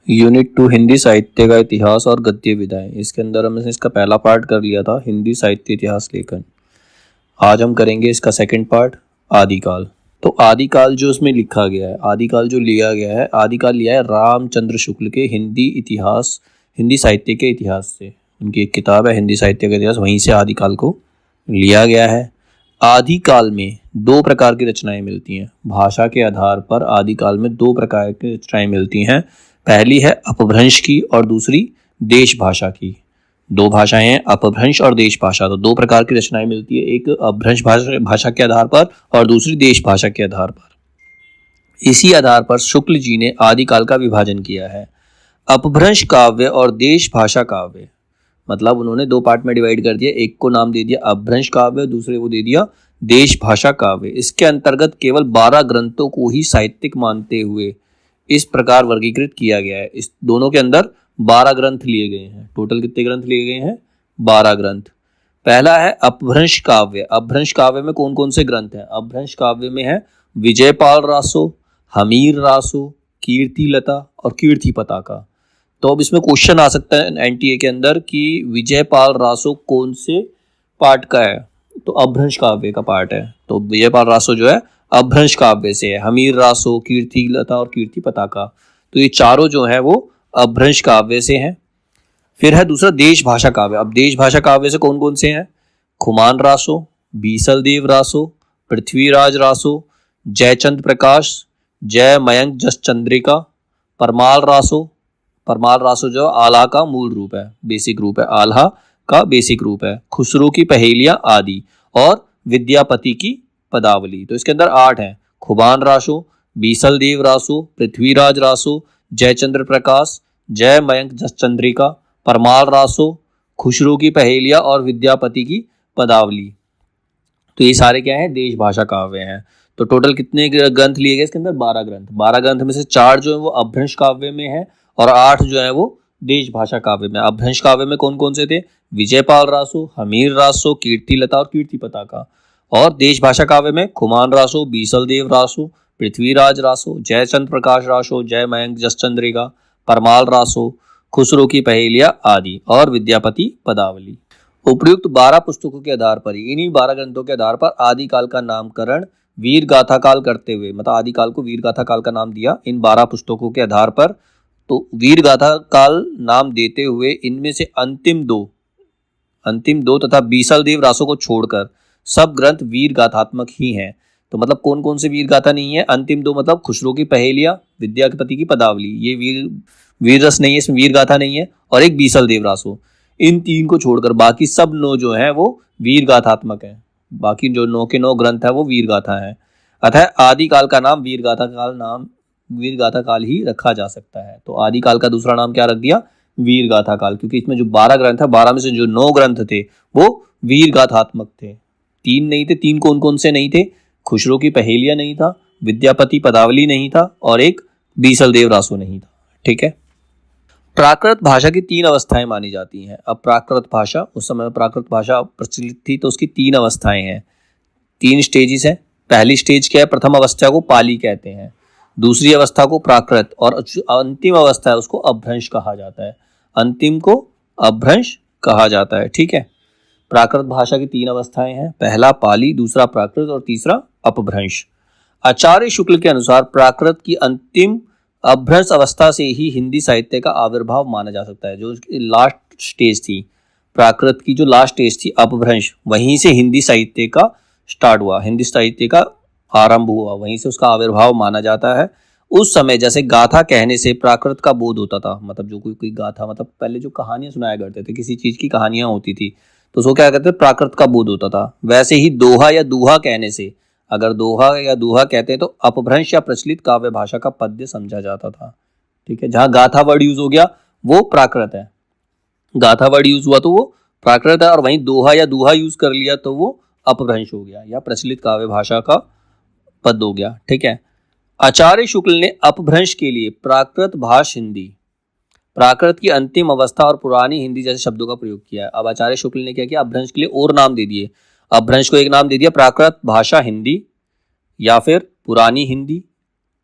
Unit 2 Hindi साहित्य का इतिहास और गद्य विधाएं। इसके अंदर हमने इसका पहला पार्ट कर लिया था, हिंदी साहित्य इतिहास लेखन। आज हम करेंगे इसका सेकंड पार्ट, आदिकाल। तो आदिकाल जो इसमें लिखा गया है, आदिकाल जो लिया गया है, आदिकाल लिया है रामचंद्र शुक्ल के हिंदी साहित्य के इतिहास से। उनकी एक किताब है हिंदी साहित्य का इतिहास, वहीं से आदिकाल को लिया गया है। आदिकाल में दो प्रकार की रचनाएं मिलती हैं। भाषा के आधार पर आदिकाल में दो प्रकार की रचनाएं मिलती हैं। पहली है अपभ्रंश की और दूसरी देश भाषा की। दो भाषाएं हैं, अपभ्रंश और देश भाषा। तो दो प्रकार की रचनाएं मिलती है, एक अपभ्रंश भाषा के आधार पर और दूसरी देश भाषा के आधार पर। इसी आधार पर शुक्ल जी ने आदिकाल का विभाजन किया है। अपभ्रंश काव्य और देश भाषा काव्य, मतलब उन्होंने दो पार्ट में डिवाइड कर दिया। एक को नाम दे दिया अपभ्रंश काव्य, दूसरे को दे दिया देश भाषा काव्य। इसके अंतर्गत केवल 12 ग्रंथों को ही साहित्यिक मानते हुए इस प्रकार वर्गीकृत किया गया है। इस दोनों के अंदर 12 ग्रंथ लिए गए हैं। टोटल कितने ग्रंथ लिए गए हैं? 12 ग्रंथ। पहला है अपभ्रंश काव्य। अपभ्रंश काव्य में कौन कौन से ग्रंथ हैं? अपभ्रंश काव्य में है विजयपाल रासो, हमीर रासो, कीर्तिलता और कीर्ति पताका। तो अब इसमें क्वेश्चन आ सकता है एनटीए के अंदर कि विजयपाल रासो कौन से पार्ट का है? तो अपभ्रंश काव्य का पार्ट है। तो विजयपाल रासो जो है अपभ्रंश काव्य से है। हमीर रासो, कीर्तिलता और कीर्ति पताका, तो ये चारों जो है वो अपभ्रंश काव्य से हैं। फिर है दूसरा देश भाषा काव्य। अब देश भाषा काव्य से कौन कौन से हैं? खुमान रासो, बीसल देव रासो, पृथ्वीराज रासो, जयचंद्र प्रकाश, जय मयंक जस चंद्रिका, परमाल रासो। परमाल रासो जो आल्हा का मूल रूप है, बेसिक रूप है, आल्हा का बेसिक रूप है, खुसरो की पहेलियां आदि और विद्यापति की पदावली। तो इसके अंदर 8 हैं। खुबान रासो, बीसल देव रासो, पृथ्वीराज रासो, जयचंद्र प्रकाश, जय मयंक जस चंद्रिका, परमाल रासो, खुसरो की पहेलियां और विद्यापति की पदावली। तो ये सारे क्या है? देश भाषा काव्य हैं। तो टोटल कितने ग्रंथ लिए गए इसके अंदर? 12 ग्रंथ। 12 ग्रंथ में से 4 जो है वो अपभ्रंश काव्य में है और 8 जो है वो देश भाषा काव्य में। अपभ्रंश काव्य में कौन कौन से थे? विजयपाल रासो, हमीर रासो, कीर्तिलता और कीर्ति पताका। और देश भाषा काव्य में खुमान रासो, बीसल देव रासो, पृथ्वीराज रासो, जयचंद्र प्रकाश रासो, जय मयंक जस चंद्रिका, परमाल रासो, खुसरो की पहेलियां आदि और विद्यापति पदावली। उपयुक्त 12 पुस्तकों के आधार पर, इन्हीं 12 ग्रंथों के आधार पर आदिकाल का नामकरण वीर गाथा काल करते हुए, मतलब आदिकाल को वीर गाथा काल का नाम दिया इन 12 पुस्तकों के आधार पर। तो वीर गाथा काल नाम देते हुए इनमें से अंतिम दो तथा बीसल देव रासो को छोड़कर सब ग्रंथ वीर गाथात्मक ही हैं। तो मतलब कौन कौन से वीर गाथा नहीं है? अंतिम 2 मतलब खुसरो की पहेलियां, विद्यापति की पदावली, ये वीर रस नहीं है, इसमें वीर गाथा नहीं है, और एक बीसल देव रासो। इन 3 को छोड़कर बाकी सब 9 जो है वो वीर गाथात्मक है। बाकी जो 9 के 9 ग्रंथ है वो वीर गाथा है। अतः आदिकाल का नाम वीर गाथा काल ही रखा जा सकता है। तो आदिकाल का दूसरा नाम क्या रख दिया? वीर गाथा काल, क्योंकि इसमें जो 12 ग्रंथ है, 12 में से जो 9 ग्रंथ थे वो वीर गाथात्मक थे। 3 नहीं थे। 3 कौन कौन से नहीं थे? खुसरो की पहेलियां नहीं था, विद्यापति पदावली नहीं था और एक बीसल देव रासो नहीं था। ठीक है। प्राकृत भाषा की 3 अवस्थाएं मानी जाती हैं। अब प्राकृत भाषा, उस समय प्राकृत भाषा प्रचलित थी, तो उसकी 3 अवस्थाएं हैं, 3 स्टेजेस हैं। पहली स्टेज क्या है? प्रथम अवस्था को पाली कहते हैं, दूसरी अवस्था को प्राकृत, और अंतिम अवस्था है उसको अपभ्रंश कहा जाता है। अंतिम को अपभ्रंश कहा जाता है। ठीक है। प्राकृत भाषा की 3 अवस्थाएं हैं, पहला पाली, दूसरा प्राकृत और तीसरा अपभ्रंश। आचार्य शुक्ल के अनुसार प्राकृत की अंतिम अपभ्रंश अवस्था से ही हिंदी साहित्य का आविर्भाव माना जा सकता है। जो लास्ट स्टेज थी प्राकृत की, जो लास्ट स्टेज थी अपभ्रंश, वहीं से हिंदी साहित्य का स्टार्ट हुआ, हिंदी साहित्य का आरंभ हुआ, वहीं से उसका आविर्भाव माना जाता है। उस समय जैसे गाथा कहने से प्राकृत का बोध होता था, मतलब जो कोई गाथा, मतलब पहले जो कहानियां सुनाया करते थे, किसी चीज की कहानियां होती थी, तो उसको क्या कहते थे? प्राकृत का बोध होता था। वैसे ही दोहा या दूहा कहने से, अगर दोहा या दूहा कहते हैं तो अपभ्रंश या प्रचलित काव्य भाषा का पद्य समझा जाता था। ठीक है। जहां गाथा वर्ड यूज हो गया वो प्राकृत है, गाथा वर्ड यूज हुआ तो वो प्राकृत है, और वहीं दोहा या दूहा यूज कर लिया तो वो अपभ्रंश हो गया या प्रचलित काव्य भाषा का पद हो गया। ठीक है। आचार्य शुक्ल ने अपभ्रंश के लिए प्राकृत भाष हिंदी, प्राकृत की अंतिम अवस्था और पुरानी हिंदी जैसे शब्दों का प्रयोग किया है। अब आचार्य शुक्ल ने क्या किया? अपभ्रंश के लिए और नाम दे दिए। अपभ्रंश को एक नाम दे दिया प्राकृत भाषा हिंदी, या फिर पुरानी हिंदी,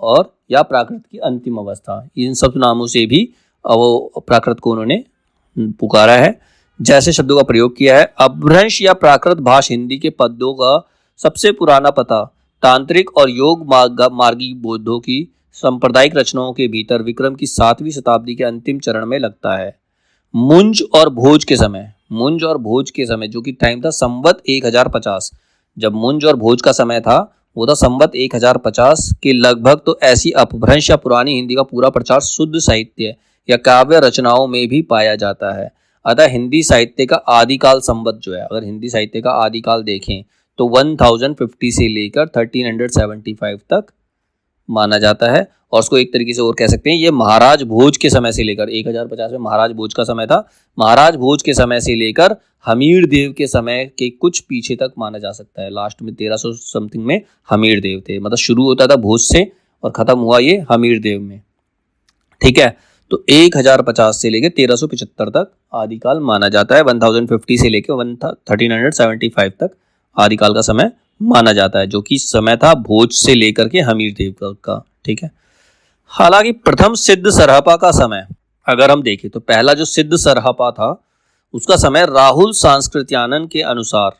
और या प्राकृत की अंतिम अवस्था, इन सब नामों से भी वो प्राकृत को उन्होंने पुकारा है, जैसे शब्दों का प्रयोग किया है। अपभ्रंश या प्राकृत भाष हिंदी के पदों का सबसे पुराना पता तांत्रिक और योग मार्गी बौद्धों की सांप्रदायिक रचनाओं के भीतर विक्रम की 7वीं शताब्दी के अंतिम चरण में लगता है। मुंज और भोज के समय जो कि टाइम था संवत 1050, जब मुंज और भोज का समय था वो था संवत 1050 के लगभग। तो ऐसी अपभ्रंश या पुरानी हिंदी का पूरा प्रचार शुद्ध साहित्य या काव्य रचनाओं में भी पाया जाता है। अतः हिंदी साहित्य का आदिकाल संवत जो है, अगर हिंदी साहित्य का आदिकाल देखें तो 1050 से लेकर 1375 तक माना जाता है। और उसको एक तरीके से और कह सकते हैं, ये महाराज भोज के समय से लेकर 1050 में महाराज भोज का समय था, महाराज भोज के समय से लेकर हमीर देव के समय के कुछ पीछे तक माना जा सकता है। लास्ट में 1300 समथिंग में हमीर देव थे, मतलब शुरू होता था भोज से और खत्म हुआ ये हमीर देव में। ठीक है, तो 1050 से लेकर 1375 तक आदिकाल माना जाता है। 1050 से लेकर 1375 तक आदिकाल का समय माना जाता है, जो कि समय था भोज से लेकर के हमीर देव का। ठीक है, हालांकि प्रथम सिद्ध सरहपा का समय अगर हम देखें तो पहला जो सिद्ध सरहपा था उसका समय राहुल सांस्कृत्यानन के अनुसार,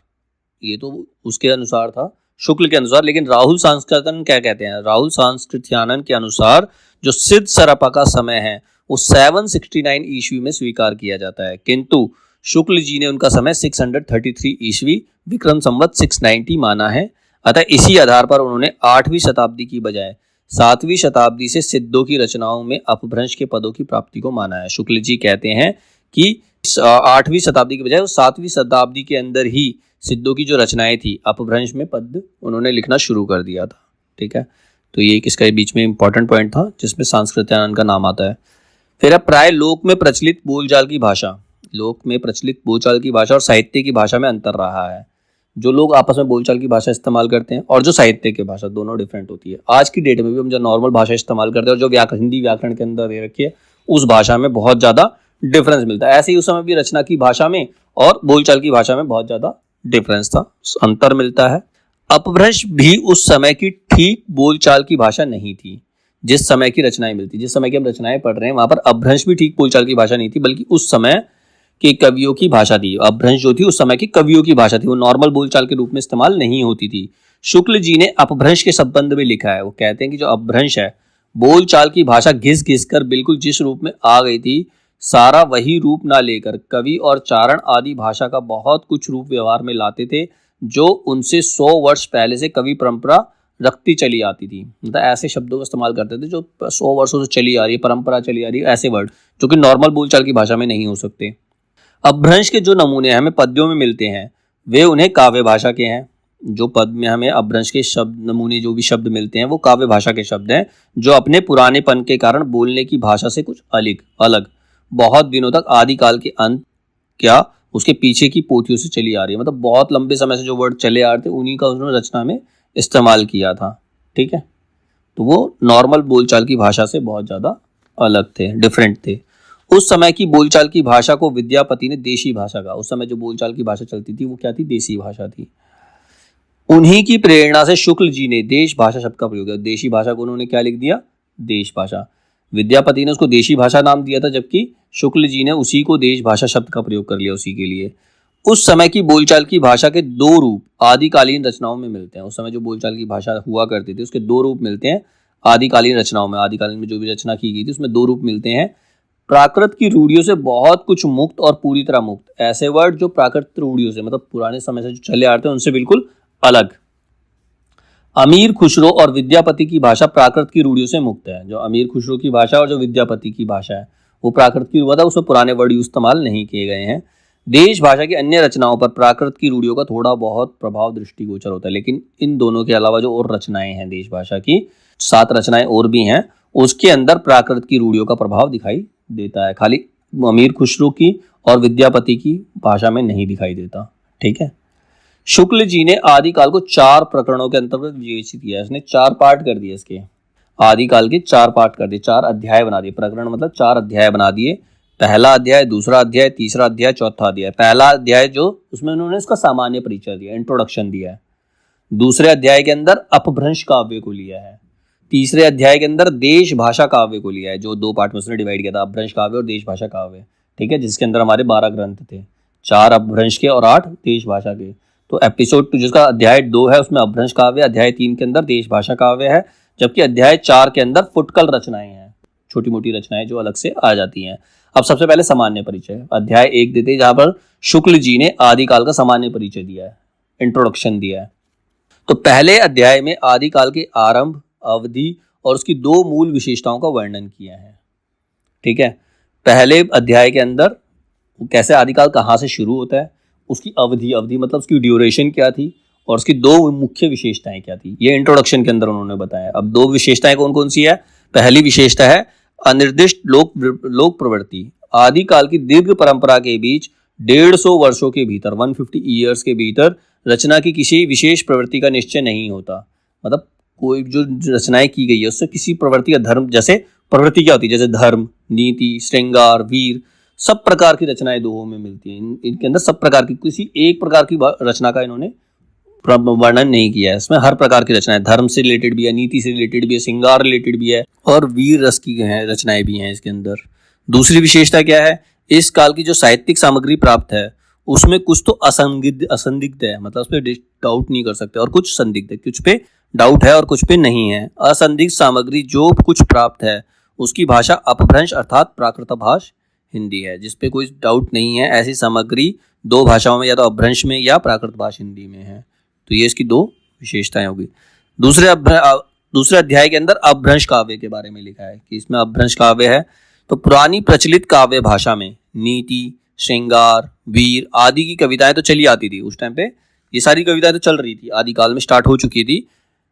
ये तो उसके अनुसार था शुक्ल के अनुसार, लेकिन राहुल सांस्कृत्यानन क्या कहते हैं, राहुल सांस्कृत्यानन के अनुसार जो सिद्ध सरहपा का समय है वो 769 ईस्वी में स्वीकार किया जाता है, किंतु शुक्ल जी ने उनका समय 633 ईस्वी विक्रम संवत 690 माना है। अतः इसी आधार पर उन्होंने 8वीं शताब्दी की बजाय 7वीं शताब्दी से सिद्धों की रचनाओं में अपभ्रंश के पदों की प्राप्ति को माना है। शुक्ल जी कहते हैं कि 8वीं शताब्दी के बजाय 7वीं शताब्दी के अंदर ही सिद्धों की जो रचनाएं थी अपभ्रंश में पद उन्होंने लिखना शुरू कर दिया था। ठीक है, तो ये किसका बीच में इंपॉर्टेंट पॉइंट था जिसमें सांस्कृत्यानंद का नाम आता है। फिर अब प्राय लोक में प्रचलित बोलचाल की भाषा, लोक में प्रचलित बोलचाल की भाषा और साहित्य की भाषा में अंतर रहा है। जो लोग आपस में बोलचाल की भाषा इस्तेमाल करते हैं और जो साहित्य की भाषा, दोनों डिफरेंट होती है। आज की डेट में भी हम जो नॉर्मल भाषा इस्तेमाल करते हैं और जो हिंदी व्याकरण के अंदर दे रखी है उस भाषा में बहुत ज़्यादा डिफरेंस मिलता है। ऐसे ही उस समय भी रचना की भाषा में और बोलचाल की भाषा में बहुत ज़्यादा डिफरेंस था, अंतर मिलता है। अपभ्रंश भी उस समय की ठीक बोलचाल की भाषा नहीं थी जिस समय की रचनाएं मिलती, जिस समय की हम रचनाएं पढ़ रहे हैं वहां पर अपभ्रंश भी ठीक बोलचाल की भाषा नहीं थी, बल्कि उस समय के कवियों की भाषा थी। अपभ्रंश जो थी उस समय की कवियों की भाषा थी, वो नॉर्मल बोलचाल के रूप में इस्तेमाल नहीं होती थी। शुक्ल जी ने अपभ्रंश के संबंध में लिखा है, वो कहते हैं कि जो अपभ्रंश है बोलचाल की भाषा घिस घिस कर बिल्कुल जिस रूप में आ गई थी सारा वही रूप ना लेकर कवि और चारण आदि भाषा का बहुत कुछ रूप व्यवहार में लाते थे जो उनसे 100 वर्ष पहले से कवि परंपरा रखती चली आती थी। मतलब ऐसे शब्दों का इस्तेमाल करते थे जो 100 वर्षों से चली आ रही है, परंपरा चली आ रही है, ऐसे वर्ड जो कि नॉर्मल बोलचाल की भाषा में नहीं हो सकते। अपभ्रंश के जो नमूने हमें पद्यों में मिलते हैं वे उन्हें काव्य भाषा के हैं। जो पद में हमें अपभ्रंश के शब्द नमूने जो भी शब्द मिलते हैं वो काव्य भाषा के शब्द हैं जो अपने पुरानेपन के कारण बोलने की भाषा से कुछ अलग बहुत दिनों तक आदिकाल के अंत क्या उसके पीछे की पोथियों से चली आ रही है। मतलब बहुत लंबे समय से जो वर्ड चले आ रहे थे उन्हीं का उन्होंने रचना में इस्तेमाल किया था। ठीक है, तो वो नॉर्मल बोलचाल की भाषा से बहुत ज़्यादा अलग थे, डिफरेंट थे। उस समय की बोलचाल की भाषा को विद्यापति ने देशी भाषा कहा। उस समय जो बोलचाल की भाषा चलती थी वो क्या थी, देशी भाषा थी। उन्हीं की प्रेरणा से शुक्ल जी ने देश भाषा शब्द का प्रयोग किया। देशी भाषा को उन्होंने क्या लिख दिया, देश भाषा। विद्यापति ने उसको देशी भाषा नाम दिया था, जबकि शुक्ल जी ने उसी को देश भाषा शब्द का प्रयोग कर लिया उसी के लिए। उस समय की बोलचाल की भाषा के दो रूप आदिकालीन रचनाओं में मिलते हैं। उस समय जो बोलचाल की भाषा हुआ करती थी उसके दो रूप मिलते हैं आदिकालीन रचनाओं में। आदिकालीन में जो भी रचना की गई थी उसमें दो रूप मिलते हैं। प्राकृत की रूढ़ियों से बहुत कुछ मुक्त और पूरी तरह मुक्त। ऐसे वर्ड जो प्राकृत रूढ़ियों से मतलब पुराने समय से जो चले आते हैं उनसे बिल्कुल अलग। अमीर खुसरो और विद्यापति की भाषा प्राकृत की रूढ़ियों से मुक्त है। जो अमीर खुसरो की भाषा और जो विद्यापति की भाषा है वो प्राकृत की रूढ़ है, उसमें पुराने वर्ड इस्तेमाल नहीं किए गए हैं। देश भाषा की अन्य रचनाओं पर प्राकृत की रूढ़ियों का थोड़ा बहुत प्रभाव दृष्टिगोचर होता है, लेकिन इन दोनों के अलावा जो और रचनाएं हैं देश भाषा की 7 रचनाएं और भी हैं उसके अंदर प्राकृत की रूढ़ियों का प्रभाव दिखाई देता है। खाली अमीर खुसरो की और विद्यापति की भाषा में नहीं दिखाई देता। ठीक है, शुक्ल जी ने आदिकाल को 4 प्रकरणों के अंतर्गत विवेचित किया। इसने 4 पार्ट कर दिए, इसके आदिकाल के 4 पार्ट कर दिए, 4 अध्याय बना दिए। प्रकरण मतलब 4 अध्याय बना दिए। पहला अध्याय, दूसरा अध्याय, तीसरा अध्याय, चौथा अध्याय। पहला अध्याय जो उसमें उन्होंने इसका सामान्य परिचय दिया, इंट्रोडक्शन दिया है। दूसरे अध्याय के अंदर अपभ्रंश काव्य को लिया है। तीसरे अध्याय के अंदर देश भाषा काव्य को लिया है, जो 2 पार्ट में उसने डिवाइड किया था, अपभ्रंश काव्य और देश भाषा काव्य। ठीक है, जिसके अंदर हमारे 12 ग्रंथ थे, 4 अपभ्रंश के और 8 देश भाषा के। तो एपिसोड 2 जिसका अध्याय 2 है उसमें अपभ्रंश काव्य, अध्याय 3 के अंदर देश भाषा काव्य है, जबकि अध्याय 4 के अंदर फुटकल रचनाएं हैं, छोटी मोटी रचनाएं जो अलग से आ जाती हैं। अब सबसे पहले सामान्य परिचय अध्याय 1 देते हैं, जहां पर शुक्ल जी ने आदिकाल का सामान्य परिचय दिया है, इंट्रोडक्शन दिया है। तो पहले अध्याय में आदिकाल के आरंभ, अवधि और उसकी 2 मूल विशेषताओं का वर्णन किया है। ठीक है, पहले अध्याय के अंदर कैसे आदिकाल कहाँ से शुरू होता है, उसकी अवधि मतलब उसकी ड्यूरेशन क्या थी और उसकी 2 मुख्य विशेषताएं क्या थी, ये इंट्रोडक्शन के अंदर उन्होंने बताया। अब 2 विशेषताएं कौन कौन सी है? पहली विशेषता है अनिर्दिष्ट लोक प्रवृत्ति। आदिकाल की दीर्घ परंपरा के बीच 150 वर्षों के भीतर 150 ईयर्स के भीतर रचना की किसी विशेष प्रवृत्ति का निश्चय नहीं होता। मतलब कोई जो रचनाएं की गई है उससे किसी प्रवृत्ति का धर्म, जैसे प्रवृत्ति क्या होती है, जैसे धर्म, नीति, श्रृंगार, वीर, सब प्रकार की रचनाएं दोहों में मिलती हैं। इनके अंदर सब प्रकार की, किसी एक प्रकार की रचना का इन्होंने वर्णन नहीं किया है। इसमें हर प्रकार की रचनाएं, धर्म से रिलेटेड भी है, नीति से रिलेटेड भी है, श्रृंगार रिलेटेड भी है और वीर रस की रचनाएं भी हैं इसके अंदर। दूसरी विशेषता क्या है? इस काल की जो साहित्यिक सामग्री प्राप्त है उसमें कुछ तो असंदिग्ध है, मतलब उस पर डाउट नहीं कर सकते, और कुछ संदिग्ध है, कुछ पे डाउट है और कुछ पे नहीं है। असंदिग्ध सामग्री जो कुछ प्राप्त है उसकी भाषा अपभ्रंश अर्थात प्राकृत भाषा हिंदी है, जिसपे कोई डाउट नहीं है। ऐसी सामग्री 2 भाषाओं में, या तो अपभ्रंश में या प्राकृत भाषा हिंदी में है। तो ये इसकी 2 विशेषताएं होगी। दूसरे अध्याय के अंदर अपभ्रंश काव्य के बारे में लिखा है कि इसमें अपभ्रंश काव्य है तो पुरानी प्रचलित काव्य भाषा में नीति, श्रृंगार, वीर आदि की कविताएं तो चली आती थी उस टाइम पे, ये सारी कविताएं तो चल रही थी, आदिकाल में स्टार्ट हो चुकी थी।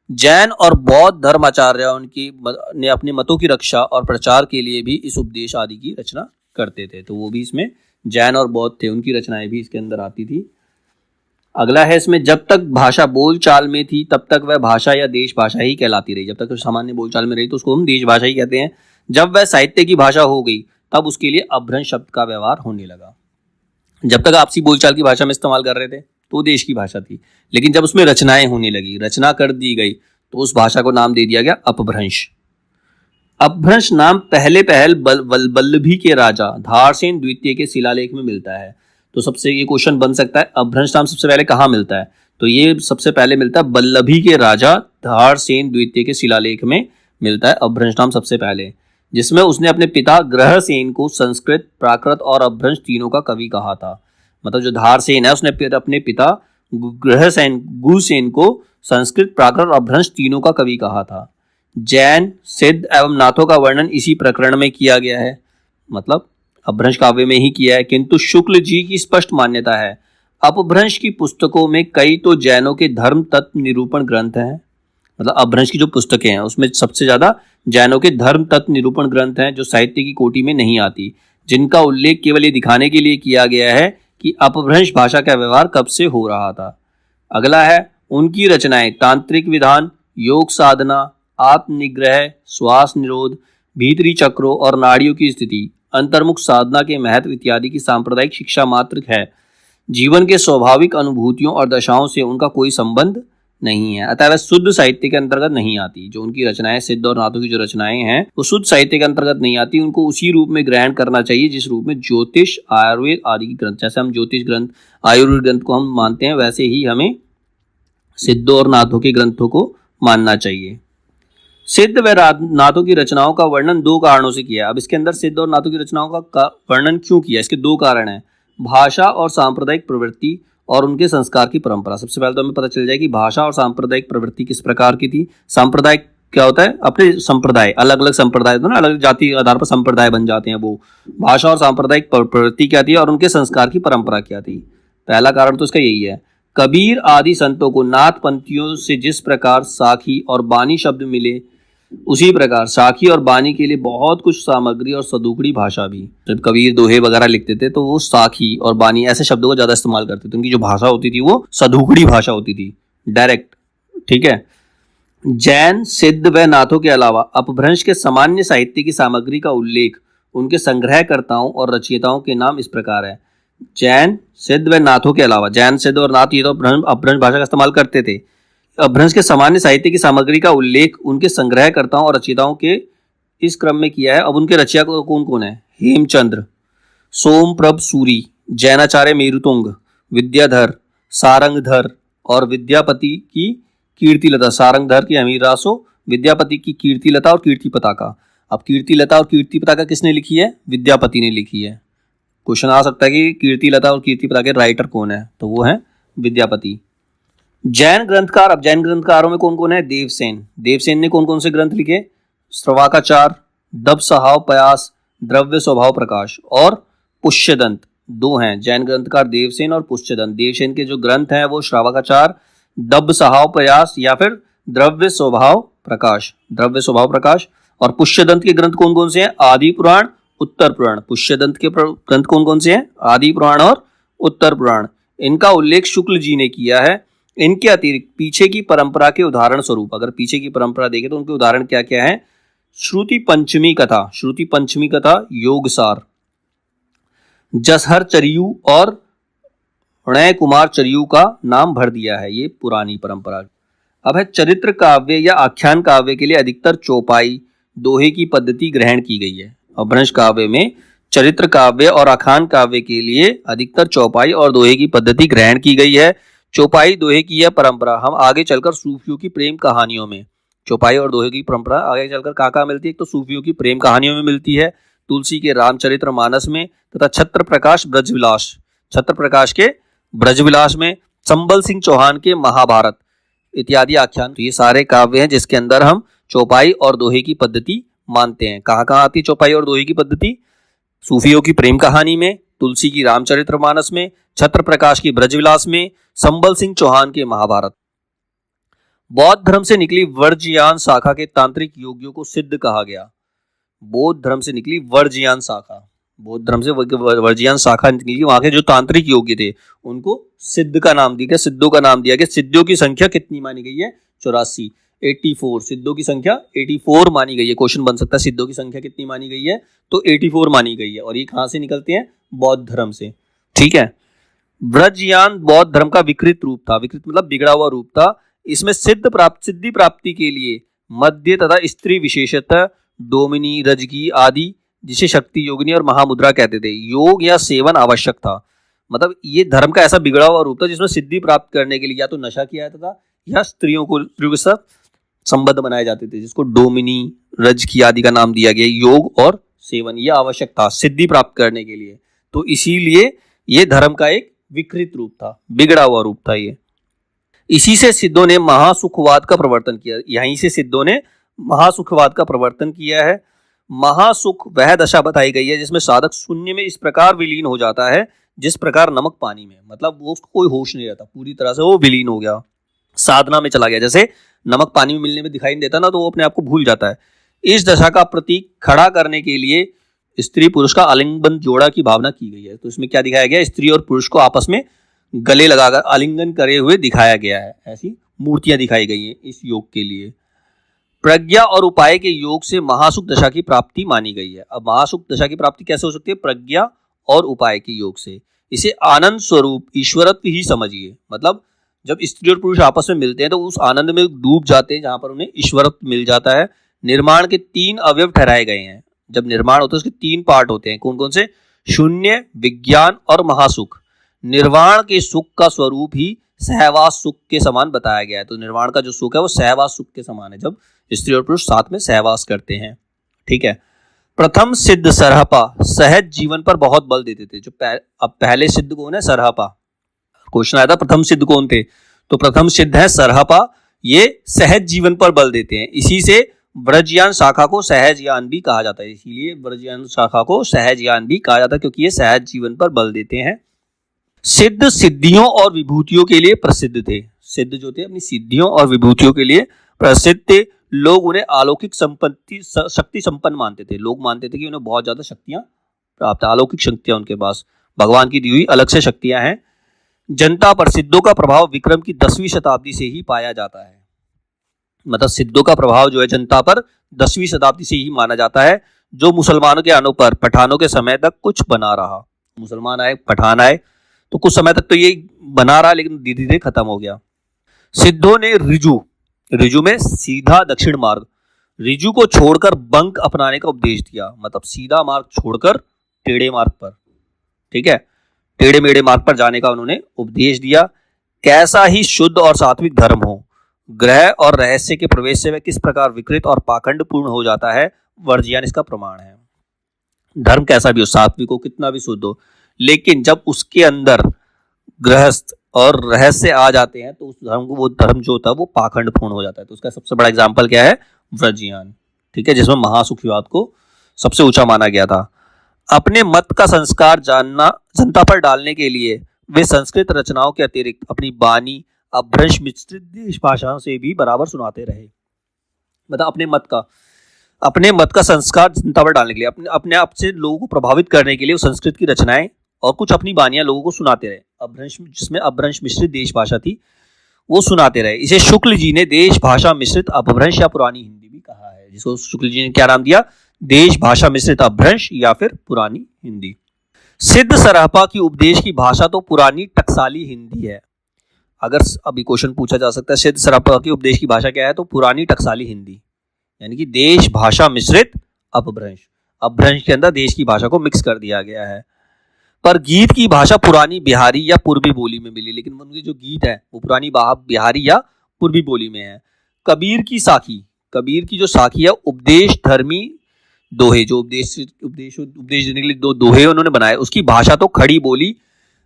जैन और बौद्ध धर्माचार्य उनकी ने अपने मतों की रक्षा और प्रचार के लिए भी इस उपदेश आदि की रचना करते थे, तो वो भी इसमें जैन और बौद्ध थे, उनकी रचनाएं भी इसके अंदर आती थी। अगला है इसमें, जब तक भाषा बोल चाल में थी तब तक वह भाषा या देश भाषा ही कहलाती रही। जब तक सामान्य बोल चाल में रही तो उसको हम देश भाषा ही कहते हैं। जब वह साहित्य की भाषा हो गई तब उसके लिए अपभ्रंश शब्द का व्यवहार होने लगा। जब तक आपसी बोलचाल की भाषा में इस्तेमाल कर रहे थे तो देश की भाषा थी, लेकिन जब उसमें रचनाएं होने लगी, रचना कर दी गई, तो उस भाषा को नाम दे दिया गया अपभ्रंश। अपभ्रंश नाम पहले वल्लभी के राजा धारसेन द्वितीय के शिलालेख में मिलता है। तो सबसे ये क्वेश्चन बन सकता है, अपभ्रंश नाम सबसे पहले कहाँ मिलता है? तो ये सबसे पहले मिलता है वल्लभी के राजा धारसेन द्वितीय के शिलालेख में मिलता है अपभ्रंश नाम सबसे पहले, जिसमें उसने अपने पिता ग्रहसेन को संस्कृत, प्राकृत और अपभ्रंश तीनों का कवि कहा था। मतलब जो धारसेन है उसने अपने पिता गुसेन को संस्कृत, प्राकृत और अपभ्रंश तीनों का कवि कहा था। जैन, सिद्ध एवं नाथों का वर्णन इसी प्रकरण में किया गया है, मतलब अपभ्रंश काव्य में ही किया है, किंतु शुक्ल जी की स्पष्ट मान्यता है अपभ्रंश की पुस्तकों में कई तो जैनों के धर्म तत्व निरूपण ग्रंथ हैं। मतलब अपभ्रंश की जो पुस्तकें हैं उसमें सबसे ज्यादा जैनों के धर्म तत्व निरूपण ग्रंथ हैं, जो साहित्य की कोटि में नहीं आती, जिनका उल्लेख केवल ये दिखाने के लिए किया गया है कि अपभ्रंश भाषा का व्यवहार कब से हो रहा था। अगला है, उनकी रचनाएं तांत्रिक विधान, योग साधना, आत्मनिग्रह, श्वास निरोध, भीतरी चक्रों और नाड़ियों की स्थिति, अंतर्मुख साधना के महत्व इत्यादि की सांप्रदायिक शिक्षा मात्र है। जीवन के स्वाभाविक अनुभूतियों और दशाओं से उनका कोई संबंध नहीं है, अतः वह शुद्ध साहित्य के अंतर्गत नहीं आती। जो उनकी रचनाएं, सिद्ध और नाथों की जो रचनाएं हैं वो शुद्ध साहित्य के अंतर्गत नहीं आती, उनको उसी रूप में ग्रहण करना चाहिए जिस रूप में ज्योतिष, आयुर्वेद आदि की ग्रंथ, जैसे हम ज्योतिष ग्रंथ, आयुर्वेद ग्रंथ को हम मानते हैं, वैसे ही हमें सिद्ध और नाथों के ग्रंथों को मानना चाहिए। सिद्ध व नाथों की रचनाओं का वर्णन 2 कारणों से किया। अब इसके अंदर सिद्ध और नाथों की रचनाओं का वर्णन क्यों किया? इसके 2 कारण हैं, भाषा और सांप्रदायिक प्रवृत्ति और उनके संस्कार की परंपरा। सबसे पहले तो हमें पता चल जाए कि भाषा और सांप्रदायिक प्रवृत्ति किस प्रकार की थी। सांप्रदायिक क्या होता है? अपने संप्रदाय, अलग अलग संप्रदाय, तो ना अलग जाति के आधार पर संप्रदाय बन जाते हैं वो। भाषा और सांप्रदायिक प्रवृत्ति क्या थी और उनके संस्कार की परंपरा क्या थी? पहला कारण तो इसका यही है। कबीर आदि संतों को नाथ पंथियों से जिस प्रकार साखी और बानी शब्द मिले, उसी प्रकार साखी और बानी के लिए बहुत कुछ सामग्री और सदुकड़ी भाषा भी। जब कबीर दोहे वगैरह लिखते थे तो वो साखी और बानी ऐसे शब्दों को ज्यादा इस्तेमाल करते थे। उनकी जो भाषा होती थी वो सदुकड़ी भाषा होती थी, डायरेक्ट। ठीक है। जैन, सिद्ध व नाथों के अलावा अपभ्रंश के सामान्य साहित्य की सामग्री का उल्लेख उनके संग्रहकर्ताओं और रचयिताओं के नाम इस प्रकार है। जैन, सिद्ध व नाथों के अलावा, जैन, सिद्ध और नाथ ये तो अपभ्रंश भाषा का इस्तेमाल करते थे। अपभ्रंश के सामान्य साहित्य की सामग्री का उल्लेख उनके संग्रहकर्ताओं और रचयिताओं के इस क्रम में किया है। अब उनके रचयिता कौन कौन है? हेमचंद्र, सोमप्रभ सूरी, जैनाचार्य मेरुतुंग, विद्याधर, सारंगधर और विद्यापति की कीर्तिलता। सारंगधर की अमीर रासो, विद्यापति की कीर्तिलता और कीर्ति पताका। अब कीर्तिलता और कीर्ति पताका किसने लिखी है? विद्यापति ने लिखी है। क्वेश्चन आ सकता है कि कीर्तिलता और कीर्ति पताका के राइटर कौन है? तो वो है विद्यापति। जैन ग्रंथकार, अब जैन ग्रंथकारों में कौन कौन है? देवसेन। देवसेन ने कौन कौन से ग्रंथ लिखे? श्रवाकाचार, दब सहाव पयास, द्रव्य स्वभाव प्रकाश और पुष्यदंत। दो हैं जैन ग्रंथकार, देवसेन और पुष्यदंत। देवसेन के जो ग्रंथ हैं वो श्रावकाचार, दब सहाव प्रयास या फिर द्रव्य स्वभाव प्रकाश। द्रव्य स्वभाव प्रकाश। और पुष्यदंत के ग्रंथ कौन कौन से हैं? आदि पुराण, उत्तर पुराण। पुष्यदंत के ग्रंथ कौन कौन से हैं? आदि पुराण और उत्तर पुराण। इनका उल्लेख शुक्ल जी ने किया है। इनके अतिरिक्त पीछे की परंपरा के उदाहरण स्वरूप, अगर पीछे की परंपरा देखें तो उनके उदाहरण क्या क्या है? श्रुति पंचमी कथा, श्रुति पंचमी कथा, योगसार, जसहर चरियू और णय कुमार चरियू का नाम भर दिया है। ये पुरानी परंपरा। अब है चरित्र काव्य या आख्यान काव्य के लिए अधिकतर चौपाई, दोहे की पद्धति ग्रहण की गई है। अपभ्रंश काव्य में चरित्र काव्य और आख्यान काव्य के लिए अधिकतर चौपाई और दोहे की पद्धति ग्रहण की गई है। चौपाई दोहे की यह परंपरा हम आगे चलकर सूफियों की प्रेम कहानियों में, चौपाई और दोहे की परंपरा आगे चलकर कहाँ मिलती है? एक तो सूफियों की प्रेम कहानियों में मिलती है, तुलसी के रामचरितमानस में, तथा छत्र प्रकाश ब्रजविलास, छत्र प्रकाश के ब्रजविलास में, संबल सिंह चौहान के महाभारत इत्यादि आख्यान। तो ये सारे काव्य हैं जिसके अंदर हम चौपाई और दोहे की पद्धति मानते हैं। कहाँ कहाँ आती है चौपाई और दोहे की पद्धति? सूफियों की प्रेम कहानी में, तुलसी की रामचरितमानस में, छत्र प्रकाश की ब्रजविलास में, संबल सिंह चौहान के महाभारत। बौद्ध धर्म से निकली वर्ज्ययान शाखा के तांत्रिक योगियों को सिद्ध कहा गया। बौद्ध धर्म से निकली वर्ज्ययान शाखा, बौद्ध धर्म से वर्ज्ययान शाखा निकली, वहां के जो तांत्रिक योगी थे उनको सिद्ध का नाम दिया गया, सिद्धों का नाम दिया गया। सिद्धों की संख्या कितनी मानी गई है? 84, 84। सिद्धों की संख्या 84 मानी गई है। क्वेश्चन बन सकता है सिद्धों की संख्या कितनी मानी गई है? तो 84 मानी गई है। और ये कहां से निकलते हैं? बौद्ध धर्म से। ठीक है। ब्रजयान बौद्ध धर्म का विकृत रूप था। विकृत मतलब बिगड़ा हुआ रूप था। इसमें सिद्धि प्राप्ति के लिए मध्य तथा स्त्री विशेषतः डोमिनी, रजगी आदि, जिसे शक्ति योगिनी और महामुद्रा कहते थे, योग या सेवन आवश्यक था। मतलब ये धर्म का ऐसा बिगड़ा हुआ रूप था जिसमें सिद्धि प्राप्त करने के लिए या तो नशा किया जाता था या स्त्रियों के साथ संबंध बनाए जाते थे, जिसको डोमिनी, रजकी आदि का नाम दिया गया। योग और सेवन ये आवश्यक था सिद्धि प्राप्त करने के लिए। तो इसीलिए ये धर्म का एक विकृत रूप था, बिगड़ा हुआ रूप था ये। इसी से सिद्धों ने महासुखवाद का प्रवर्तन किया। यहीं से सिद्धों ने महासुखवाद का प्रवर्तन किया है। महासुख वह दशा बताई गई है जिसमें साधक शून्य में इस प्रकार विलीन हो जाता है जिस प्रकार नमक पानी में, मतलब वो उसको कोई होश नहीं रहता, पूरी तरह से वो विलीन हो गया, साधना में चला गया। जैसे नमक पानी में मिलने में दिखाई नहीं देता ना, तो वो अपने आप को भूल जाता है। इस दशा का प्रतीक खड़ा करने के लिए स्त्री पुरुष का आलिंगन जोड़ा की भावना की गई है। तो इसमें क्या दिखाया गया? स्त्री और पुरुष को आपस में गले लगाकर आलिंगन करे हुए दिखाया गया है। ऐसी मूर्तियां दिखाई गई हैं इस योग के लिए। प्रज्ञा और उपाय के योग से महासुख दशा की प्राप्ति मानी गई है। अब महासुख दशा की प्राप्ति कैसे हो सकती है? प्रज्ञा और उपाय के योग से। इसे आनंद स्वरूप ईश्वरत्व ही समझिए। मतलब जब स्त्री और पुरुष आपस में मिलते हैं तो उस आनंद में डूब जाते हैं जहां पर उन्हें ईश्वरत्व मिल जाता है। निर्माण के 3 अवयव ठहराए गए हैं। जब निर्माण होता है उसके 3 पार्ट होते हैं। कौन कौन से? शून्य, विज्ञान और महासुख। निर्वाण के सुख का स्वरूप ही सहवास सुख के समान बताया गया है। तो निर्वाण का जो सुख है वो सहवास सुख के समान है, जब स्त्री और पुरुष साथ में सहवास करते हैं। ठीक है। प्रथम सिद्ध सरहपा सहज जीवन पर बहुत बल देते थे। जो अब पहले सिद्ध कौन है? सरहपा। क्वेश्चन आया था प्रथम सिद्ध कौन थे, तो प्रथम सिद्ध है सरहपा। ये सहज जीवन पर बल देते हैं। इसी से ब्रजयान शाखा को सहजयान भी कहा जाता है। इसीलिए ब्रजयान शाखा को सहजयान भी कहा जाता है, क्योंकि ये सहज जीवन पर बल देते हैं। सिद्ध सिद्धियों और विभूतियों के लिए प्रसिद्ध थे। सिद्ध जो थे अपनी सिद्धियों और विभूतियों के लिए प्रसिद्ध थे। लोग उन्हें अलौकिक संपत्ति शक्ति संपन्न मानते थे। लोग मानते थे कि उन्हें बहुत ज्यादा शक्तियां प्राप्त, अलौकिक शक्तियां उनके पास, भगवान की दी हुई अलग से शक्तियां हैं। जनता पर सिद्धों का प्रभाव विक्रम की 10वीं शताब्दी से ही पाया जाता है। मतलब सिद्धों का प्रभाव जो है जनता पर 10वीं शताब्दी से ही माना जाता है, जो मुसलमानों के आने पर पठानों के समय तक कुछ बना रहा। मुसलमान आए, पठान आए, तो कुछ समय तक तो ये बना रहा, लेकिन धीरे धीरे खत्म हो गया। सिद्धों ने ऋजु, ऋजु में सीधा दक्षिण मार्ग, ऋजु को छोड़कर बंक अपनाने का उपदेश दिया, मतलब सीधा मार्ग छोड़कर टेढ़े मार्ग पर, ठीक है, टेढ़े मेढ़े मार्ग पर जाने का उन्होंने उपदेश दिया। कैसा ही शुद्ध और सात्विक धर्म हो, ग्रह और रहस्य के प्रवेश से वह किस प्रकार विकृत और पाखंड पूर्ण हो जाता है, वर्जियान इसका प्रमाण है। धर्म कैसा भी हो, सात्विक हो, कितना भी शुद्ध हो, लेकिन जब उसके अंदर गृहस्थ और रहस्य आ जाते हैं तो उस धर्म को, वो धर्म जो होता है वो पाखंड पूर्ण हो जाता है। तो उसका सबसे बड़ा एग्जाम्पल क्या है, व्रजियान, ठीक है, जिसमें महासुखीवाद को सबसे ऊंचा माना गया था। अपने मत का संस्कार जानना जनता पर डालने के लिए वे संस्कृत रचनाओं के अतिरिक्त अपनी बानी अपभ्रंश मिश्रित देश भाषाओं से भी बराबर सुनाते रहे। मतलब अपने मत का संस्कार जनता पर डालने के लिए, अपने आप से लोगों को प्रभावित करने के लिए वो संस्कृत की रचनाएं और कुछ अपनी बानियां लोगों को सुनाते रहे। अपभ्रंश, जिसमें अपभ्रंश मिश्रित देश भाषा थी, वो सुनाते रहे। इसे शुक्ल जी ने देश भाषा मिश्रित अपभ्रंश या पुरानी हिंदी भी कहा है, जिसको शुक्ल जी ने क्या नाम दिया, देश भाषा मिश्रित अपभ्रंश या फिर पुरानी हिंदी। सिद्ध सरहपा की उपदेश की भाषा तो पुरानी टकसाली हिंदी है। अगर अभी क्वेश्चन पूछा जा सकता है सिद्ध सरहपा की उपदेश की भाषा क्या है, तो पुरानी टकसाली हिंदी, यानी कि देश भाषा मिश्रित अपभ्रंश, अपभ्रंश के अंदर देश की भाषा को मिक्स कर दिया गया है। पर गीत की भाषा पुरानी बिहारी या पूर्वी बोली में मिली, लेकिन उनके जो गीत है वो पुरानी बिहारी या पूर्वी बोली में है। कबीर की साखी, कबीर की जो साखी है, उपदेश धर्मी दोहे, जो उपदेश देने के लिए दो दोहे उन्होंने बनाए, उसकी भाषा तो खड़ी बोली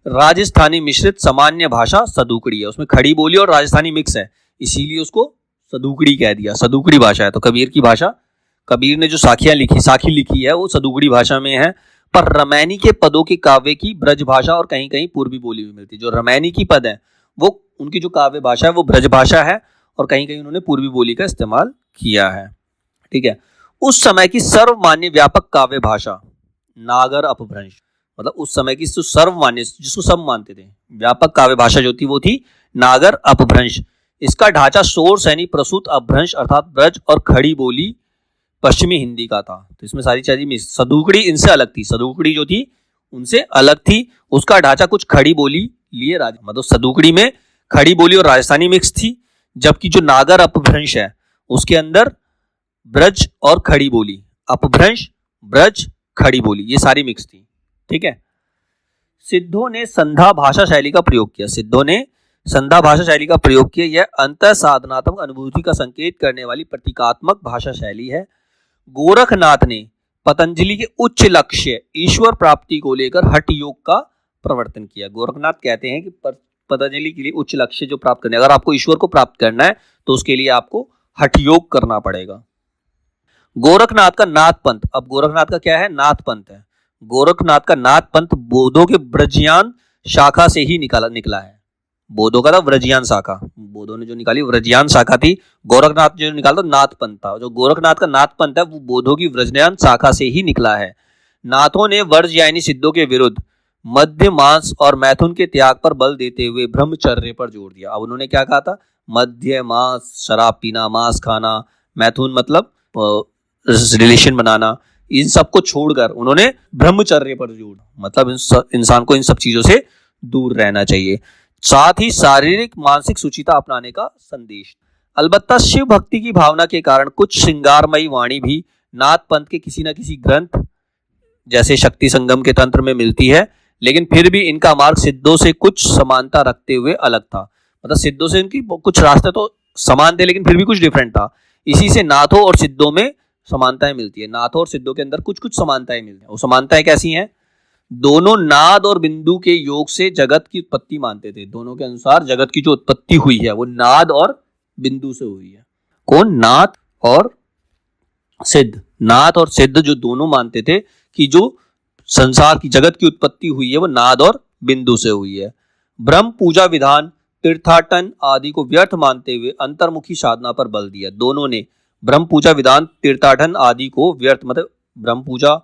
राजस्थानी मिश्रित सामान्य भाषा सदुकड़ी है। उसमें खड़ी बोली और राजस्थानी मिक्स है, इसीलिए उसको सदुकड़ी कह दिया, सदुकड़ी भाषा है। तो कबीर की भाषा, कबीर ने जो साखी लिखी है वो सदुकड़ी भाषा में है। पर रमैनी के पदों की काव्य की ब्रज भाषा और कहीं कहीं पूर्वी बोली में मिलती है। जो रमैनी की पद है वो उनकी जो काव्य भाषा है वो ब्रज भाषा है और कहीं कहीं उन्होंने पूर्वी बोली का इस्तेमाल किया है, ठीक है। उस समय की सर्वमान्य व्यापक काव्य भाषा नागर अपभ्रंश, मतलब उस समय की सर्वमान्य, जिसको सब मानते थे, व्यापक काव्य भाषा जो थी वो थी नागर अपभ्रंश। इसका ढांचा शोर सैनी प्रसूत अपभ्रंश अर्थात ब्रज और खड़ी बोली पश्चिमी हिंदी का था। तो इसमें सारी चीजें, सदुकड़ी इनसे अलग थी, सदुकड़ी जो थी उनसे अलग थी। उसका ढांचा कुछ खड़ी बोली लिए मतलब सदुकड़ी में खड़ी बोली और राजस्थानी मिक्स थी, जबकि जो नागर अपभ्रंश है उसके अंदर ब्रज और खड़ी बोली, अपभ्रंश, ब्रज, खड़ी बोली, ये सारी मिक्स थी, ठीक है। सिद्धों ने संधा भाषा शैली का प्रयोग किया, सिद्धों ने संधा भाषा शैली का प्रयोग किया। यह अंतर साधनात्मक अनुभूति का संकेत करने वाली प्रतीकात्मक भाषा शैली है। गोरखनाथ ने पतंजलि के उच्च लक्ष्य ईश्वर प्राप्ति को लेकर हठ योग का प्रवर्तन किया। गोरखनाथ कहते हैं कि पतंजलि के लिए उच्च लक्ष्य जो प्राप्त करना है, अगर आपको ईश्वर को प्राप्त करना है तो उसके लिए आपको हठ योग करना पड़ेगा। गोरखनाथ का नाथ पंथ, अब गोरखनाथ का क्या है, नाथ पंथ है। गोरखनाथ का नाथ पंथ बोधों के व्रजियान शाखा से ही निकला है। बोधों का था व्रजियान शाखा, बोधों ने जो निकाली व्रजियान शाखा थी। गोरखनाथ जो निकाला तो नाथ पंथ था। जो गोरखनाथ का नाथ पंथ है वो बोधों की व्रजियान शाखा से ही निकला है। नाथों ने वर्ज्यायनी सिद्धों के विरुद्ध मद्य, मांस और मैथुन के त्याग पर बल देते हुए ब्रह्मचर्य पर जोर दिया। अब उन्होंने क्या कहा था, मद्य, मांस, शराब पीना, मांस खाना, मैथुन मतलब रिलेशन बनाना, इन सब को छोड़कर उन्होंने ब्रह्मचर्य पर जोर, मतलब इंसान को इन सब चीजों से दूर रहना चाहिए। साथ ही शारीरिक मानसिक सुचिता अपनाने का संदेश। अलबत्ता शिव भक्ति की भावना के कारण कुछ श्रृंगारमयी वाणी भी नाथ पंथ के किसी न किसी ग्रंथ जैसे शक्ति संगम के तंत्र में मिलती है, लेकिन फिर भी इनका मार्ग सिद्धों से कुछ समानता रखते हुए अलग था। मतलब सिद्धों से इनकी कुछ रास्ते तो समान थे लेकिन फिर भी कुछ डिफरेंट था। इसी से नाथों और सिद्धों में समानताएं मिलती है। नाथों और सिद्धों के अंदर कुछ कुछ समानताएं मिलती हैं। वो समानताएं कैसी हैं, दोनों नाद और बिंदु के योग से जगत की उत्पत्ति मानते थे। दोनों के अनुसार जगत की जो उत्पत्ति हुई है वो नाद और बिंदु से हुई है। कौन, नाथ और सिद्ध। नाथ और सिद्ध जो दोनों मानते थे कि जो संसार की जगत की उत्पत्ति हुई है वो नाद और बिंदु से हुई है। ब्रह्म पूजा विधान, तीर्थाटन आदि को व्यर्थ मानते हुए अंतर्मुखी साधना पर बल दिया। दोनों ने ब्रह्म पूजा विधान, तीर्थाटन आदि को व्यर्थ, मतलब ब्रह्म पूजा,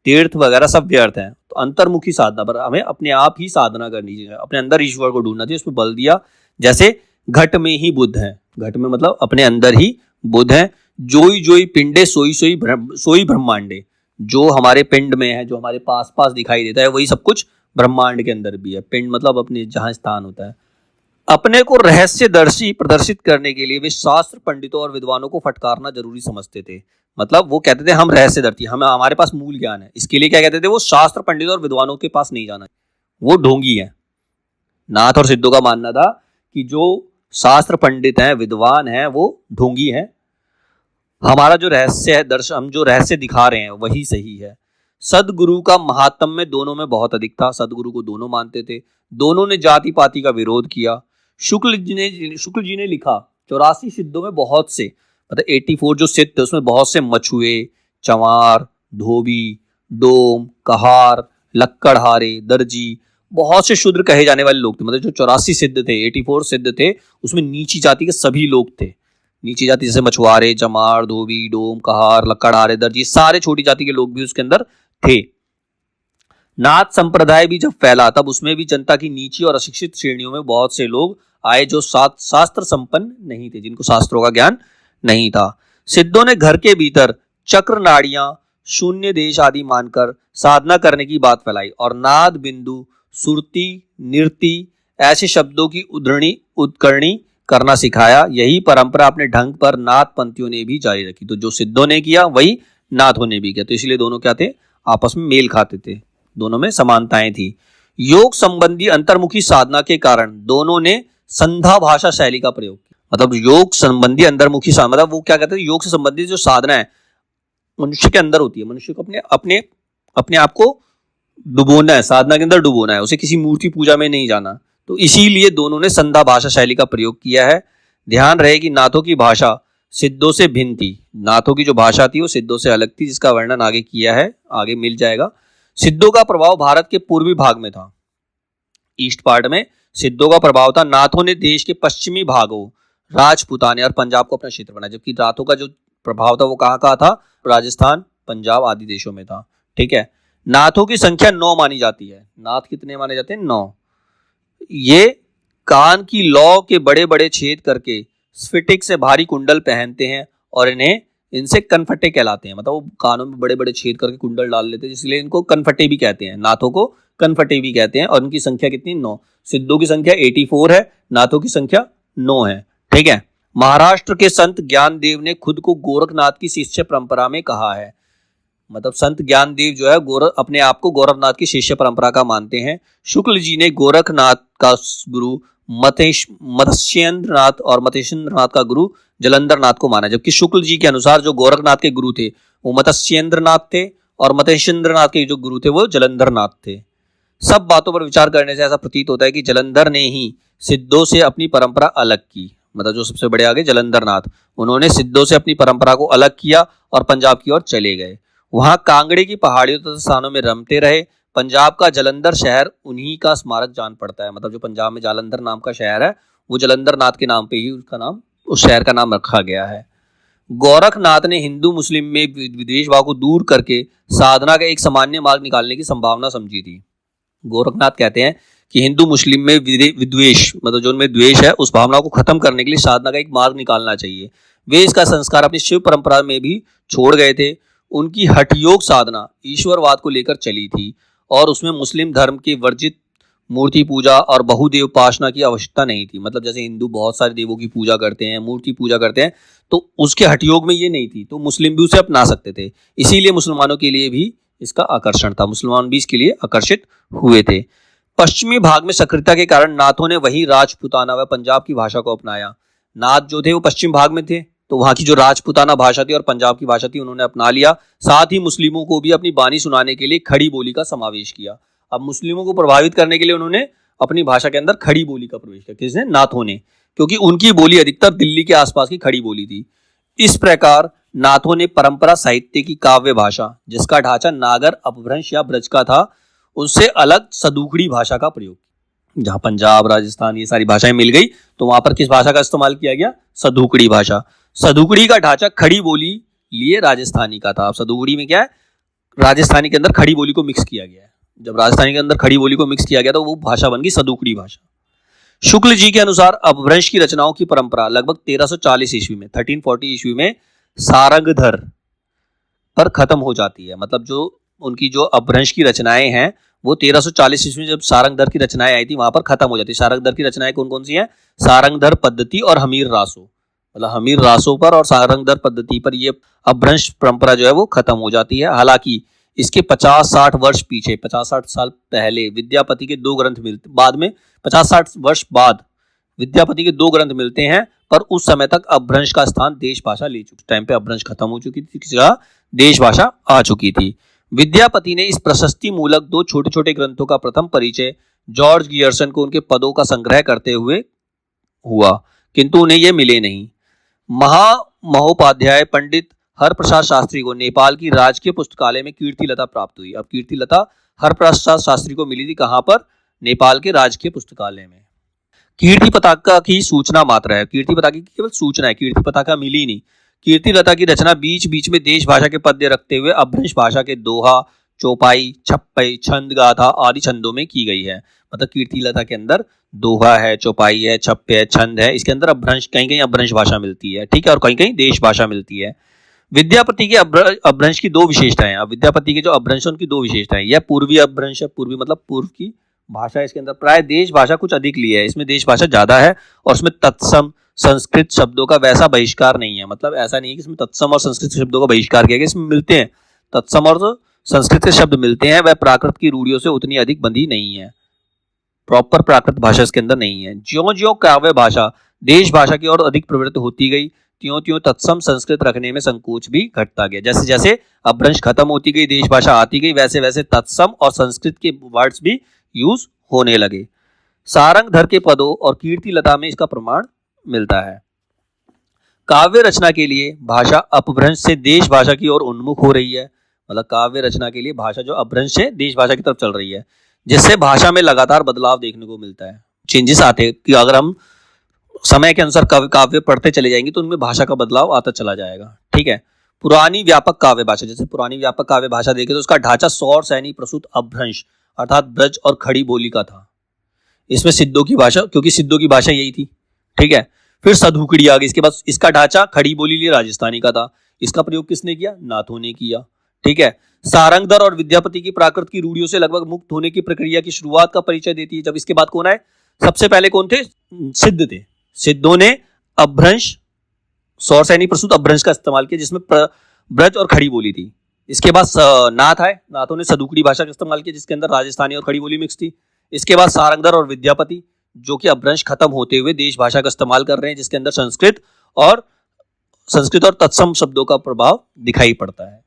तीर्थ वगैरह सब व्यर्थ है, तो अंतर्मुखी साधना पर हमें अपने आप ही साधना करनी चाहिए, अपने अंदर ईश्वर को ढूंढना चाहिए, उस पर बल दिया। जैसे घट में ही बुद्ध है, घट में मतलब अपने अंदर ही बुद्ध है। जोई जोई पिंडे सोई सोई ब्रह्मांडे, जो हमारे पिंड में है, जो हमारे पास दिखाई देता है, वही सब कुछ ब्रह्मांड के अंदर भी है। पिंड मतलब अपने जहां स्थान होता है। अपने को रहस्यदर्शी प्रदर्शित करने के लिए वे शास्त्र पंडितों और विद्वानों को फटकारना जरूरी समझते थे। मतलब वो कहते थे हम रहस्यदर्शी, हमारे पास मूल ज्ञान है। इसके लिए क्या कहते थे वो, शास्त्र पंडितों और विद्वानों के पास नहीं जाना, वो ढोंगी है। नाथ और सिद्धों का मानना था कि जो शास्त्र पंडित हैं, विद्वान हैं, वो ढोंगी हैं। हमारा जो रहस्य है, दर्शन, हम जो रहस्य दिखा रहे हैं वही सही है। सदगुरु का महात्म्य दोनों में बहुत अधिक था। सदगुरु को दोनों मानते थे। दोनों ने जाति पाति का विरोध किया। शुक्ल जी ने लिखा 84 सिद्धों में बहुत से, मतलब 84 जो सिद्ध थे उसमें बहुत से मछुए, चंवार, धोबी, डोम, कहार, लक्कड़हारे, दर्जी, बहुत से शूद्र कहे जाने वाले लोग थे। मतलब जो 84 सिद्ध थे, 84 सिद्ध थे, उसमें नीची जाति के सभी लोग थे। नीची जाति जैसे मछुआरे, चमार, धोबी, डोम, कहार, लक्कड़हारे, दर्जी, सारे छोटी जाति के लोग भी उसके अंदर थे। नाथ संप्रदाय भी जब फैला तब उसमें भी जनता की नीची और अशिक्षित श्रेणियों में बहुत से लोग आए जो शास्त्र संपन्न नहीं थे, जिनको शास्त्रों का ज्ञान नहीं था। सिद्धों ने घर के भीतर चक्र, नाड़ियां, शून्य देश आदि मानकर साधना करने की बात फैलाई और नाद, बिंदु, सुरती, निर्ति ऐसे शब्दों की उद्धरणी करना सिखाया। यही परंपरा अपने ढंग पर नाथ पंथियों ने भी जारी रखी। तो जो सिद्धों ने किया वही नाथों ने भी किया। तो इसलिए दोनों क्या थे, आपस में मेल खाते थे, दोनों में समानताएं थी। योग संबंधी अंतर्मुखी साधना के कारण दोनों ने संधा भाषा शैली का प्रयोग किया। मतलब योग संबंधी अंतर्मुखी साधना, मतलब वो क्या कहते हैं, योग से संबंधित जो साधना है मनुष्य के अंदर होती है, मनुष्य को अपने आप को डुबोना है, साधना के अंदर डुबोना है, उसे किसी मूर्ति पूजा में नहीं जाना। तो इसीलिए दोनों ने संधा भाषा शैली का प्रयोग किया है। ध्यान रहे कि नाथों की भाषा सिद्धों से भिन्न थी। नाथों की जो भाषा थी वो सिद्धों से अलग थी, जिसका वर्णन आगे किया है, आगे मिल जाएगा। सिद्धों का प्रभाव भारत के पूर्वी भाग में था, ईस्ट पार्ट में सिद्धों का प्रभाव था। नाथों ने देश के पश्चिमी भागों, राजपुताने और पंजाब को अपना क्षेत्र बनाया, जबकि नाथों का जो प्रभाव था वो कहाँ था, राजस्थान, पंजाब आदि देशों में था। ठीक है। नाथों की संख्या 9 मानी जाती है। नाथ कितने माने जाते हैं, 9। ये कान की लौ के बड़े बड़े छेद करके स्फटिक से भारी कुंडल पहनते हैं और इनसे कनफटे कहलाते हैं। मतलब वो कानों में बड़े बड़े छेद करके कुंडल डाल लेते हैं, इसलिए इनको कनफटे भी कहते हैं। नाथों को कनफटे भी कहते हैं। और उनकी संख्या कितनी, 9। सिद्धों की संख्या 84 है, नाथों की संख्या 9 है। ठीक है। महाराष्ट्र के संत ज्ञानदेव ने खुद को गोरखनाथ की शिष्य परंपरा में कहा है। मतलब संत ज्ञानदेव जो है अपने आप को गोरखनाथ की शिष्य परंपरा का मानते हैं। शुक्ल जी ने गोरखनाथ का गुरु मत्स्येंद्रनाथ और मत्स्येंद्रनाथ का गुरु जलंधरनाथ को माना, जबकि शुक्ल जी के अनुसार जो गोरखनाथ के गुरु थे वो मत्स्येंद्रनाथ थे और मत्स्येंद्रनाथ के जो गुरु थे वो जलंधरनाथ थे। सब बातों पर विचार करने से ऐसा प्रतीत होता है कि जलंधर ने ही सिद्धों से अपनी परंपरा अलग की। मतलब जो सबसे बड़े आगे जलंधरनाथ, उन्होंने सिद्धों से अपनी परंपरा को अलग किया और पंजाब की ओर चले गए। वहां कांगड़े की पहाड़ियों तथा स्थानों में रमते रहे। पंजाब का जलंधर शहर उन्हीं का स्मारक जान पड़ता है। मतलब जो पंजाब में जालंधर नाम का शहर है वो जलंधरनाथ के नाम पे ही उस शहर का नाम रखा गया है। गोरखनाथ ने हिंदू मुस्लिम में विद्वेष भाव को दूर करके साधना का एक सामान्य मार्ग निकालने की संभावना समझी थी। गोरखनाथ कहते हैं कि हिंदू मुस्लिम में विद्वेष, मतलब जो उनमें द्वेष है, उस भावना को खत्म करने के लिए साधना का एक मार्ग निकालना चाहिए। वे इसका संस्कार अपनी शिव परंपरा में भी छोड़ गए थे। उनकी हठयोग साधना ईश्वरवाद को लेकर चली थी और उसमें मुस्लिम धर्म के वर्जित मूर्ति पूजा और बहुदेव उपासना की आवश्यकता नहीं थी। मतलब जैसे हिंदू बहुत सारे देवों की पूजा करते हैं, मूर्ति पूजा करते हैं, तो उसके हठयोग में ये नहीं थी, तो मुस्लिम भी उसे अपना सकते थे। इसीलिए मुसलमानों के लिए भी इसका आकर्षण था, मुसलमान भी इसके लिए आकर्षित हुए थे। पश्चिमी भाग में सक्रियता के कारण नाथों ने वही राजपुताना व पंजाब की भाषा को अपनाया। नाथ जो थे वो पश्चिम भाग में थे, तो वहां की जो राजपुताना भाषा थी और पंजाब की भाषा थी उन्होंने अपना लिया। साथ ही मुस्लिमों को भी अपनी बानी सुनाने के लिए खड़ी बोली का समावेश किया। अब मुस्लिमों को प्रभावित करने के लिए उन्होंने अपनी भाषा के अंदर खड़ी बोली का प्रवेश किया। किसने, नाथों ने, क्योंकि उनकी बोली अधिकतर दिल्ली के आसपास की खड़ी बोली थी। इस प्रकार नाथों ने परंपरा साहित्य की काव्य भाषा, जिसका ढांचा नागर, अपभ्रंश या ब्रज का था, उससे अलग सदुकड़ी भाषा का प्रयोग। जहां पंजाब, राजस्थान ये सारी भाषाएं मिल गई तो वहां पर किस भाषा का इस्तेमाल किया गया, सदुकड़ी भाषा। सदुकड़ी का ढांचा खड़ी बोली लिए राजस्थानी का था। अब सदुकड़ी में क्या है, राजस्थानी के अंदर खड़ी बोली को मिक्स किया गया है। जब राजस्थानी के अंदर खड़ी बोली को मिक्स किया गया तो वो भाषा बन गई सदुकड़ी भाषा। शुक्ल जी के अनुसार अपभ्रंश की रचनाओं की परंपरा लगभग 1340 ईस्वी में 1340 ईस्वी में सारंगधर पर खत्म हो जाती है। मतलब जो उनकी जो अपभ्रंश की रचनाएं हैं वो 1340 ईस्वी में जब सारंगधर की रचनाएं आई थी वहां पर खत्म हो जाती है। सारंगधर की रचनाएं कौन कौन सी हैं? सारंगधर पद्धति और हमीर रासो, मतलब हमीर रासो पर और सारंगधर पद्धति पर ये अपभ्रंश परंपरा जो है वो खत्म हो जाती है। हालांकि इसके 50-60 वर्ष पीछे, 50-60 साल पहले विद्यापति के 2 ग्रंथ मिलते, बाद में 50-60 वर्ष बाद विद्यापति के 2 ग्रंथ मिलते हैं, पर उस समय तक अपभ्रंश का स्थान देश भाषा ले चुकी, टाइम पे अपभ्रंश खत्म हो चुकी थी, किसी जगह देश भाषा आ चुकी थी। विद्यापति ने इस प्रशस्ति मूलक 2 छोटे छोटे ग्रंथों का प्रथम परिचय जॉर्ज गियर्सन को उनके पदों का संग्रह करते हुए हुआ, किंतु उन्हें ये मिले नहीं। महोपाध्याय पंडित हरप्रसाद शास्त्री को नेपाल की राजकीय पुस्तकालय में कीर्ति लता प्राप्त हुई। अब कीर्ति लता हरप्रसाद शास्त्री को मिली थी कहां पर? नेपाल के राजकीय पुस्तकालय में। कीर्ति पताका की सूचना मात्र है, कीर्ति पताका की केवल सूचना है, कीर्ति पताका मिली नहीं। कीर्ति लता की रचना बीच बीच में देश भाषा के पद्य रखते हुए अपभ्रंश भाषा के दोहा, चौपाई, छप्पई, छंद गाथा आदि छंदों में की गई है। मतलब कीर्ति लता के अंदर दोहा है, चौपाई है, छप्पे है, छंद है, इसके अंदर अपभ्रंश, कहीं कहीं अपभ्रंश भाषा मिलती है, ठीक है, और कहीं कहीं देश भाषा मिलती है। विद्यापति के अपभ्रंश की 2 विशेषताएं। अब विद्यापति के जो अपभ्रंश उनकी 2 विशेषताएं, यह पूर्वी अपभ्रंश है, पूर्वी मतलब पूर्व की भाषा, इसके अंदर प्राय देश भाषा कुछ अधिक ली है, इसमें देश भाषा ज्यादा है, और उसमें तत्सम संस्कृत शब्दों का वैसा बहिष्कार नहीं है। मतलब ऐसा नहीं है कि इसमें तत्सम और संस्कृत शब्दों का बहिष्कार किया गया, इसमें मिलते हैं तत्सम और संस्कृत के शब्द मिलते हैं, वह प्राकृत की रूढ़ियों से उतनी अधिक बंधी नहीं है, प्रॉपर प्राकृत भाषा इसके अंदर नहीं है। ज्यों ज्यों काव्य भाषा देश भाषा की ओर अधिक प्रवृत्त होती गई, त्यों त्यों तत्सम संस्कृत रखने में संकोच भी घटता गया। जैसे जैसे अपभ्रंश खत्म होती गई, देश भाषा आती गई, वैसे वैसे तत्सम और संस्कृत के वर्ड्स भी यूज होने लगे। सारंगधर के पदों और कीर्ति लता में इसका प्रमाण मिलता है। काव्य रचना के लिए भाषा अपभ्रंश से देश भाषा की ओर उन्मुख हो रही है, मतलब काव्य रचना के लिए भाषा जो अपभ्रंश से देश भाषा की तरफ चल रही है, जिससे भाषा में लगातार बदलाव देखने को मिलता है, चेंजेस आते हैं कि अगर हम समय के अनुसार काव्य पढ़ते चले जाएंगे तो उनमें भाषा का बदलाव आता चला जाएगा, ठीक है। पुरानी व्यापक काव्य भाषा, जैसे पुरानी व्यापक काव्य भाषा देखें तो उसका ढांचा सौर सैनी प्रसूत अपभ्रंश अर्थात ब्रज और खड़ी बोली का था। इसमें सिद्धों की भाषा, क्योंकि सिद्धों की भाषा यही थी, ठीक है। फिर सधुकड़ी आ गई, इसके बाद इसका ढांचा खड़ी बोली लिए राजस्थानी का था, इसका प्रयोग किसने किया? नाथों ने किया, ठीक है। सारंगधर और विद्यापति की प्राकृत की रूढ़ियों से लगभग मुक्त होने की प्रक्रिया की शुरुआत का परिचय देती है। जब इसके बाद कौन आए? सबसे पहले कौन थे? सिद्ध थे। सिद्धों ने अपभ्रंश, सौर सैनी प्रसूत अपभ्रंश का इस्तेमाल किया, जिसमें ब्रज और खड़ी बोली थी। इसके बाद नाथ आए, नाथों ने सधुकड़ी भाषा का इस्तेमाल किया, जिसके अंदर राजस्थानी और खड़ी बोली मिक्स थी। इसके बाद सारंगधर और विद्यापति, जो कि अपभ्रंश खत्म होते हुए देश भाषा का इस्तेमाल कर रहे हैं, जिसके अंदर संस्कृत और तत्सम शब्दों का प्रभाव दिखाई पड़ता है।